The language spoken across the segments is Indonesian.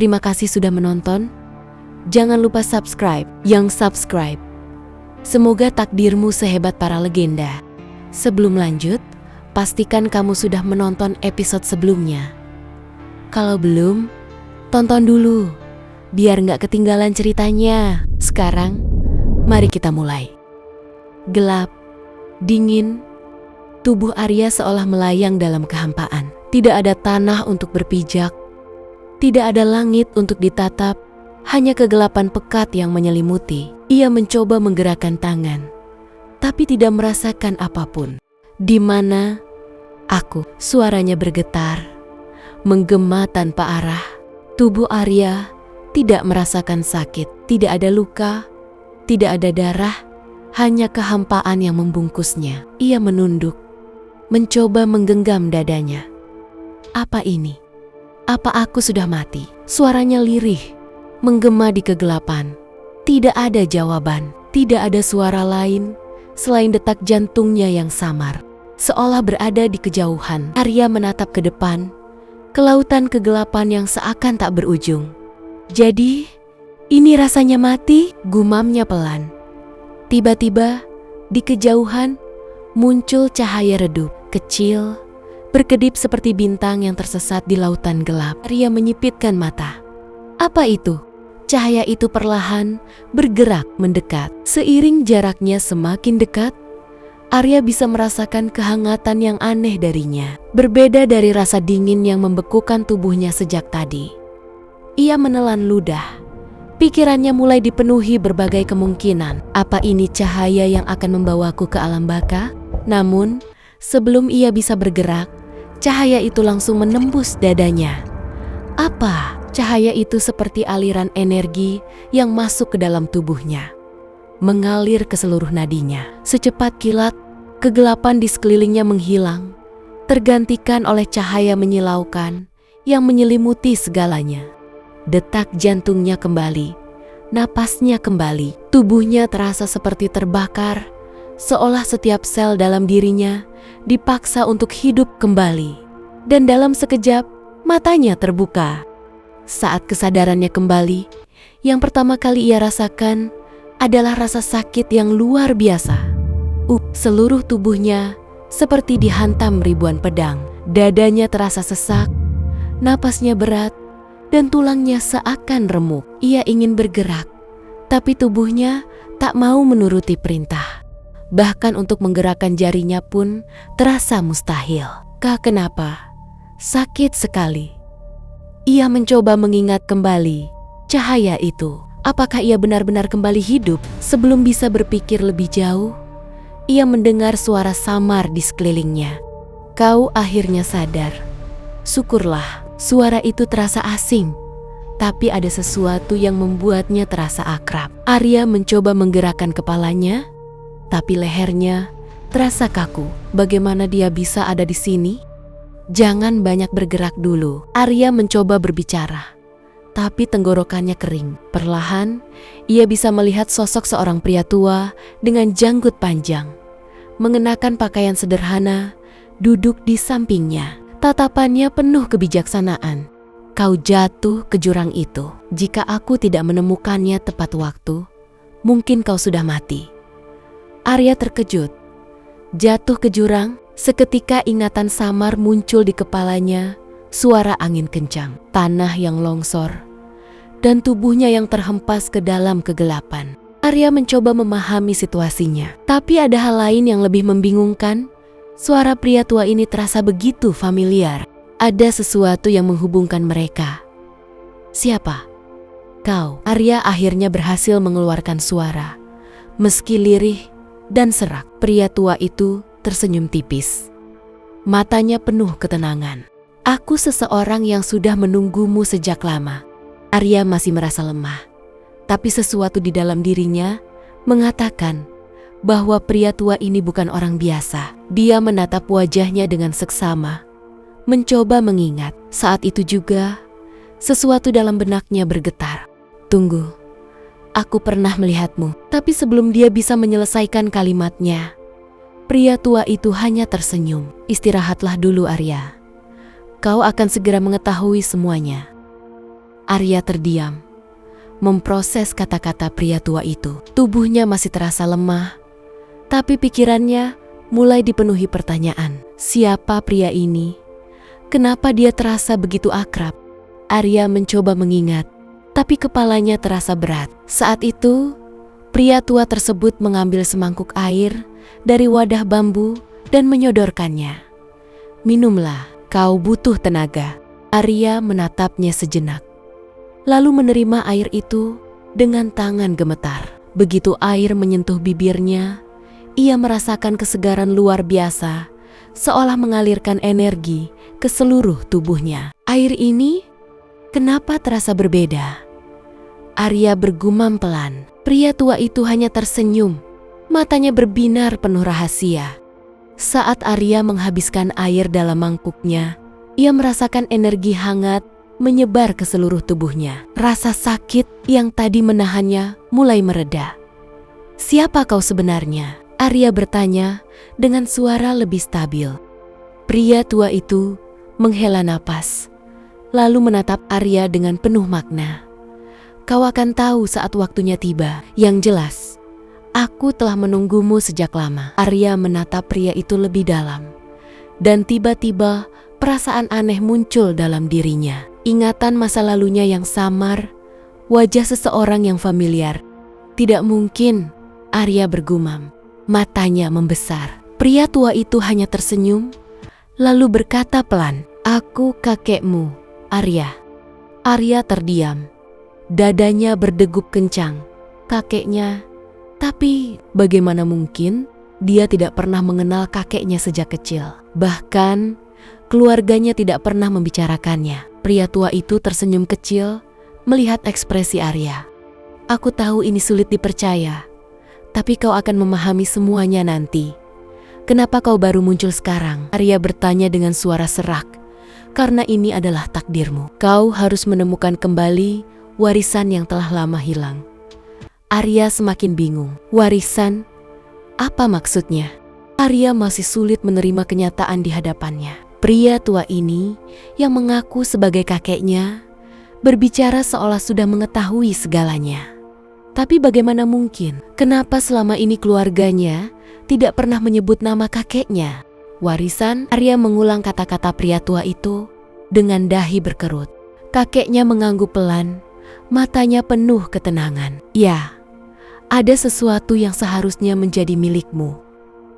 Terima kasih sudah menonton. Jangan lupa subscribe. Yang subscribe, semoga takdirmu sehebat para legenda. Sebelum lanjut, pastikan kamu sudah menonton episode sebelumnya. Kalau belum, tonton dulu, biar nggak ketinggalan ceritanya. Sekarang, mari kita mulai. Gelap, dingin, tubuh Arya seolah melayang dalam kehampaan. Tidak ada tanah untuk berpijak, tidak ada langit untuk ditatap, hanya kegelapan pekat yang menyelimuti. Ia mencoba menggerakkan tangan, tapi tidak merasakan apapun. Di mana aku? Suaranya bergetar, menggema tanpa arah. Tubuh Arya tidak merasakan sakit, tidak ada luka, tidak ada darah, hanya kehampaan yang membungkusnya. Ia menunduk, mencoba menggenggam dadanya. Apa ini? Apa aku sudah mati? Suaranya lirih, menggema di kegelapan. Tidak ada jawaban, tidak ada suara lain selain detak jantungnya yang samar. Seolah berada di kejauhan, Arya menatap ke depan, ke lautan kegelapan yang seakan tak berujung. Jadi, ini rasanya mati, gumamnya pelan. Tiba-tiba, di kejauhan, muncul cahaya redup, kecil, berkedip seperti bintang yang tersesat di lautan gelap. Arya menyipitkan mata. Apa itu? Cahaya itu perlahan bergerak mendekat. Seiring jaraknya semakin dekat, Arya bisa merasakan kehangatan yang aneh darinya. Berbeda dari rasa dingin yang membekukan tubuhnya sejak tadi. Ia menelan ludah. Pikirannya mulai dipenuhi berbagai kemungkinan. Apa ini cahaya yang akan membawaku ke alam baka? Namun, sebelum ia bisa bergerak, cahaya itu langsung menembus dadanya. Apa? Cahaya itu seperti aliran energi yang masuk ke dalam tubuhnya, mengalir ke seluruh nadinya. Secepat kilat, kegelapan di sekelilingnya menghilang, tergantikan oleh cahaya menyilaukan yang menyelimuti segalanya. Detak jantungnya kembali, napasnya kembali, tubuhnya terasa seperti terbakar, seolah setiap sel dalam dirinya dipaksa untuk hidup kembali. Dan dalam sekejap, matanya terbuka. Saat kesadarannya kembali, yang pertama kali ia rasakan adalah rasa sakit yang luar biasa. Seluruh tubuhnya seperti dihantam ribuan pedang. Dadanya terasa sesak, napasnya berat, dan tulangnya seakan remuk. Ia ingin bergerak, tapi tubuhnya tak mau menuruti perintah. Bahkan untuk menggerakkan jarinya pun terasa mustahil. Kenapa? Sakit sekali. Ia mencoba mengingat kembali cahaya itu. Apakah ia benar-benar kembali hidup? Sebelum bisa berpikir lebih jauh, ia mendengar suara samar di sekelilingnya. Kau akhirnya sadar. Syukurlah, suara itu terasa asing, tapi ada sesuatu yang membuatnya terasa akrab. Arya mencoba menggerakkan kepalanya, tapi lehernya terasa kaku. Bagaimana dia bisa ada di sini? Jangan banyak bergerak dulu. Arya mencoba berbicara, tapi tenggorokannya kering. Perlahan, ia bisa melihat sosok seorang pria tua dengan janggut panjang, mengenakan pakaian sederhana, duduk di sampingnya. Tatapannya penuh kebijaksanaan. Kau jatuh ke jurang itu. Jika aku tidak menemukannya tepat waktu, mungkin kau sudah mati. Arya terkejut. Jatuh ke jurang, seketika ingatan samar muncul di kepalanya, suara angin kencang, tanah yang longsor, dan tubuhnya yang terhempas ke dalam kegelapan. Arya mencoba memahami situasinya, tapi ada hal lain yang lebih membingungkan. Suara pria tua ini terasa begitu familiar. Ada sesuatu yang menghubungkan mereka. Siapa? Kau. Arya akhirnya berhasil mengeluarkan suara. Meski lirih dan serak, pria tua itu tersenyum tipis. Matanya penuh ketenangan. Aku seseorang yang sudah menunggumu sejak lama. Arya masih merasa lemah, tapi sesuatu di dalam dirinya mengatakan bahwa pria tua ini bukan orang biasa. Dia menatap wajahnya dengan seksama, mencoba mengingat. Saat itu juga, sesuatu dalam benaknya bergetar. Tunggu, aku pernah melihatmu. Tapi sebelum dia bisa menyelesaikan kalimatnya, pria tua itu hanya tersenyum. Istirahatlah dulu, Arya. Kau akan segera mengetahui semuanya. Arya terdiam, memproses kata-kata pria tua itu. Tubuhnya masih terasa lemah, tapi pikirannya mulai dipenuhi pertanyaan. Siapa pria ini? Kenapa dia terasa begitu akrab? Arya mencoba mengingat, tapi kepalanya terasa berat. Saat itu, pria tua tersebut mengambil semangkuk air dari wadah bambu dan menyodorkannya. Minumlah, kau butuh tenaga. Arya menatapnya sejenak, lalu menerima air itu dengan tangan gemetar. Begitu air menyentuh bibirnya, ia merasakan kesegaran luar biasa, seolah mengalirkan energi ke seluruh tubuhnya. Air ini kenapa terasa berbeda? Arya bergumam pelan. Pria tua itu hanya tersenyum, matanya berbinar penuh rahasia. Saat Arya menghabiskan air dalam mangkuknya, ia merasakan energi hangat menyebar ke seluruh tubuhnya. Rasa sakit yang tadi menahannya mulai mereda. Siapa kau sebenarnya? Arya bertanya dengan suara lebih stabil. Pria tua itu menghela napas, lalu menatap Arya dengan penuh makna. Kau akan tahu saat waktunya tiba. Yang jelas, aku telah menunggumu sejak lama. Arya menatap pria itu lebih dalam, dan tiba-tiba perasaan aneh muncul dalam dirinya. Ingatan masa lalunya yang samar, wajah seseorang yang familiar. Tidak mungkin, Arya bergumam. Matanya membesar. Pria tua itu hanya tersenyum, lalu berkata pelan, "Aku kakekmu, Arya." Arya terdiam. Dadanya berdegup kencang. Kakeknya, tapi bagaimana mungkin dia tidak pernah mengenal kakeknya sejak kecil? Bahkan, keluarganya tidak pernah membicarakannya. Pria tua itu tersenyum kecil melihat ekspresi Arya. Aku tahu ini sulit dipercaya, tapi kau akan memahami semuanya nanti. Kenapa kau baru muncul sekarang? Arya bertanya dengan suara serak. Karena ini adalah takdirmu. Kau harus menemukan kembali warisan yang telah lama hilang. Arya semakin bingung. Warisan? Apa maksudnya? Arya masih sulit menerima kenyataan di hadapannya. Pria tua ini yang mengaku sebagai kakeknya berbicara seolah sudah mengetahui segalanya. Tapi bagaimana mungkin? Kenapa selama ini keluarganya tidak pernah menyebut nama kakeknya? Warisan? Arya mengulang kata-kata pria tua itu dengan dahi berkerut. Kakeknya mengangguk pelan, matanya penuh ketenangan. Ya, ada sesuatu yang seharusnya menjadi milikmu,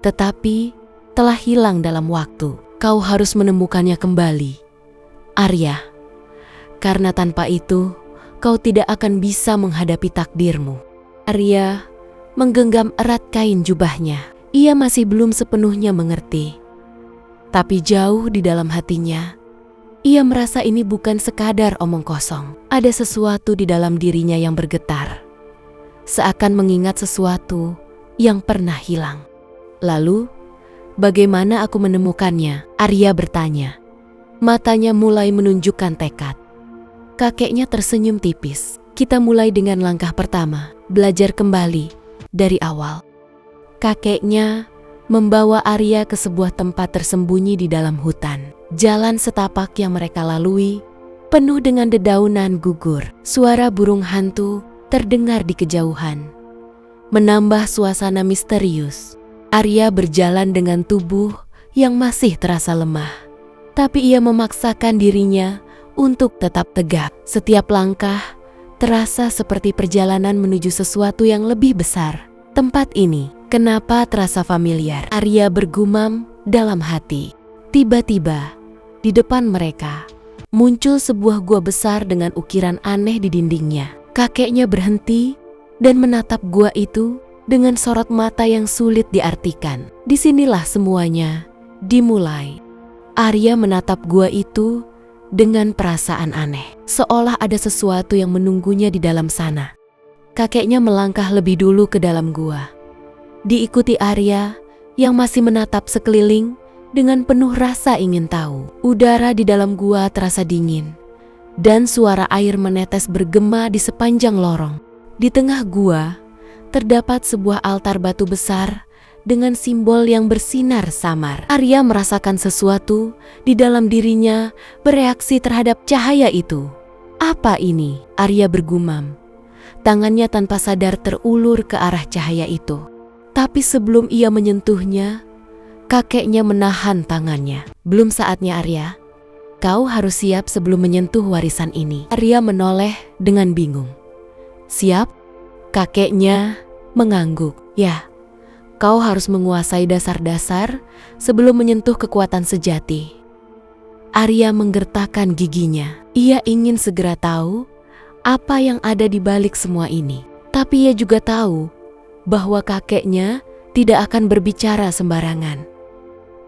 tetapi telah hilang dalam waktu. Kau harus menemukannya kembali, Arya. Karena tanpa itu, kau tidak akan bisa menghadapi takdirmu. Arya menggenggam erat kain jubahnya. Ia masih belum sepenuhnya mengerti. Tapi jauh di dalam hatinya, ia merasa ini bukan sekadar omong kosong. Ada sesuatu di dalam dirinya yang bergetar, seakan mengingat sesuatu yang pernah hilang. Lalu, bagaimana aku menemukannya? Arya bertanya. Matanya mulai menunjukkan tekad. Kakeknya tersenyum tipis. Kita mulai dengan langkah pertama, belajar kembali dari awal. Kakeknya membawa Arya ke sebuah tempat tersembunyi di dalam hutan. Jalan setapak yang mereka lalui penuh dengan dedaunan gugur. Suara burung hantu terdengar di kejauhan, menambah suasana misterius. Arya berjalan dengan tubuh yang masih terasa lemah, tapi ia memaksakan dirinya untuk tetap tegak. Setiap langkah terasa seperti perjalanan menuju sesuatu yang lebih besar. Tempat ini kenapa terasa familiar? Arya bergumam dalam hati. Tiba-tiba, di depan mereka, muncul sebuah gua besar dengan ukiran aneh di dindingnya. Kakeknya berhenti dan menatap gua itu dengan sorot mata yang sulit diartikan. Disinilah semuanya dimulai. Arya menatap gua itu dengan perasaan aneh, seolah ada sesuatu yang menunggunya di dalam sana. Kakeknya melangkah lebih dulu ke dalam gua, diikuti Arya yang masih menatap sekeliling dengan penuh rasa ingin tahu. Udara di dalam gua terasa dingin, dan suara air menetes bergema di sepanjang lorong. Di tengah gua, terdapat sebuah altar batu besar dengan simbol yang bersinar samar. Arya merasakan sesuatu di dalam dirinya bereaksi terhadap cahaya itu. Apa ini? Arya bergumam. Tangannya tanpa sadar terulur ke arah cahaya itu. Tapi sebelum ia menyentuhnya, kakeknya menahan tangannya. Belum saatnya, Arya. Kau harus siap sebelum menyentuh warisan ini. Arya menoleh dengan bingung. Siap? Kakeknya mengangguk. Ya, kau harus menguasai dasar-dasar sebelum menyentuh kekuatan sejati. Arya menggertakkan giginya. Ia ingin segera tahu apa yang ada di balik semua ini. Tapi ia juga tahu bahwa kakeknya tidak akan berbicara sembarangan.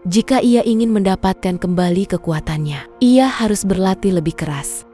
Jika ia ingin mendapatkan kembali kekuatannya, ia harus berlatih lebih keras.